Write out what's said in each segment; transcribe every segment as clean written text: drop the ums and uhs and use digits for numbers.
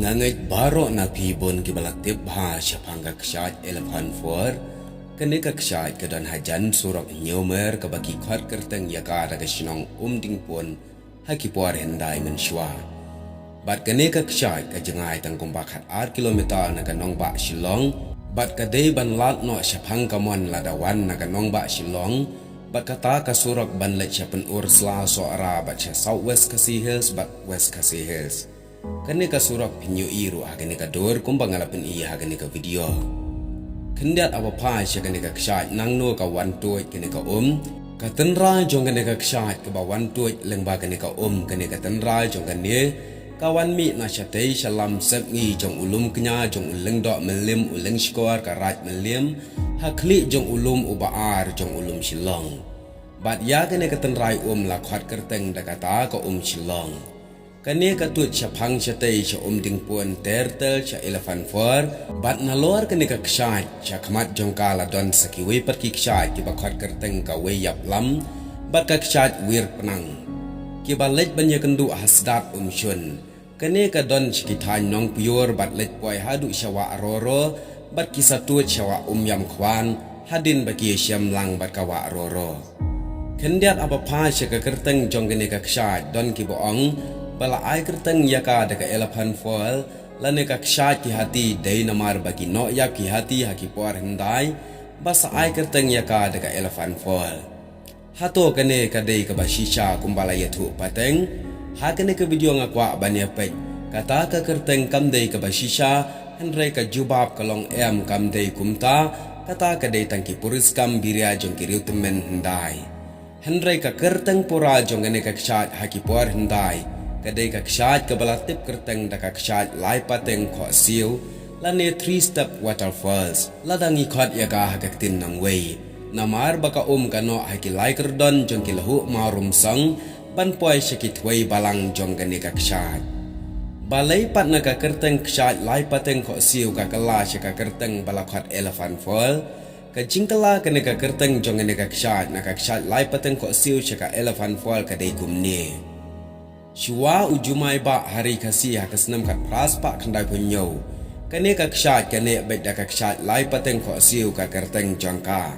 Ngangai baro na pibon kibalatip ha syapangga ksyat elephant for kenika ksyat kedan hajan surok nyomer kabaki khat kerteng yaka daga sinong ding pun hakipuar hendai mensywa bat kenika ksyat kajengai tangkum bakhat 8 kilometer na kanong ba Shillong bat kadai ban lat no syapang kamon ladawan na kanong ba Shillong bat kata ka surok ban let syapen ursla so ara bat southwest Khasi Hills bat west Khasi Hills kenika surak pinyu iru kenika dor kumbang alapin iya kenika video kendiat apa pa sya kenika kshat nang no ka wan tuit kenika ka tenra jong kenika kshat ka ba wan tuit lengba kenika kenika tenra jong kene kawan mi na syatei salam sep ngi jong ulum kenya jong uleng dok melim uleng skor ka raj melim hakli jong ulum ubaar jong ulum Shillong bat ya kenika tenrai la khat kerteng dakata ka Shillong kani katut syapang syatay sya ding puan tertel sya elephant for bat nalor kani ka kshat sya khamat jongka ladon sakiwi perki kshat ki bakhat kerteng ka we yap lam bat ka kshat wir penang ki balej banya kendu hasdat shun kani ka don skithan nong pior bat lej poi hadu syawa roro bat ki satut syawa yam khwan hadin baki syam lang bat ka wa roro kendiat apa pa sya ka kerteng jong kani ka kshat don ki boong bala ai kerteng yaka daga elephant fall lane ka kshat ki hati dei namar bagi no ya ki hati haki por hendai basa ai kerteng yaka daga elephant fall hato kane ka dei ka bashisha kumbala yathu pateng ha kane ka video ngakwa bania pek kata ka kerteng kam dei ka bashisha hendrai ka jubab kalong kam dei kumta kata ka dei tangki puris kam biria jong kiriu temen hendai hendrai ka kerteng pura jong kane ka kshat haki por hendai kadai ka kshat ka balatip kerteng da ka kshat lai pateng kho siu lane 3-step waterfalls ladangi khat yaga hakaktin nang wei namar baka kano haki lai kerdon jong ki lahu marum sang ban poi shakit wei balang jong gani ka kshat balai pat na ka kerteng kshat lai pateng kho siu ka kala shaka kerteng balakhat elephant fall ka jingkala kani ka kerteng jong gani ka kshat na ka kshat lai pateng kho siu shaka elephant fall kadai kumni Shua ujumai ba hari kasi hakasnam kat pras pa kandai punyo kane ka kshat kane bet da ka kshat lai pateng kho siu ka kerteng jangka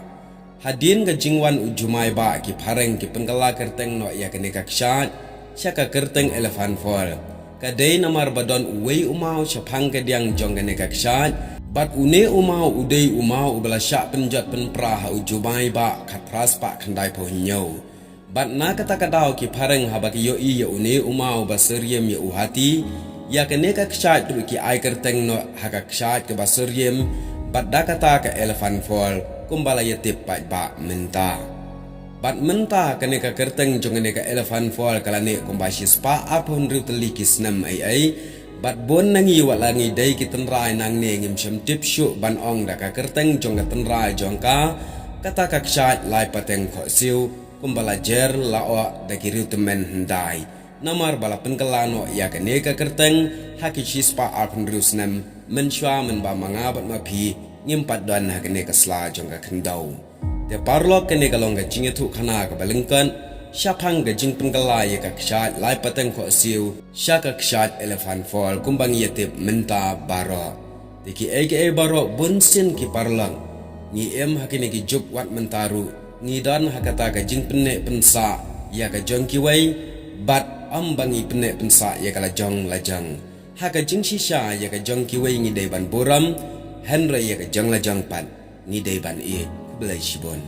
hadin ka jingwan ujumai ba ki phareng ki pengkala kerteng no ya kane ka kshat sya ka kerteng elephant fall ka dei namar badon uwei umau syapang ka diang jong kane ka kshat bat une umau udei umau ubala sya penjat penpra ujumai ba kat pras pa kandai punyo bat na kata kadau ki phareng habaki yo i yo une umau baseriem yo uhati ya kene ka kshat du ki ai kerteng no haka kshat ke baseriem bat da kata ka elephant fall kumbala yatip pat ba menta bat menta kene ka kerteng jongene ka elephant fall kalane kumbashi spa apon rutli kisnam ai bat bon nangi walangi dai ki tenrai nang ne ngim syam tip shu ban ong da ka kerteng jong ka tenrai jongka kata ka kshat lai pateng kho siu kumbala jer lao da kiriu temen hendai namar bala penkelano ya kene ka kerteng haki shispa apun rusnem mensywa menba mangabat mapi ngimpat dan hakene ka sla jong ka kendau te parlo kene ka long ka jingethu khana ka balengkan syapang ga jing penkela ya ka kshat lai pateng kho siu syaka kshat elephant fall kumbang yetip menta baro tiki aka baro bunsin ki parlang ni hakene ki juk wat mentaru ngidan hakata ka jing penne pensa ya ka jong kiwei bat ambangi penne pensa ya ka lajong lajang haka jing shisha ya ka jong kiwei ngi dei ban boram henry ya ka jong lajang pat ngi dei ban belai shibon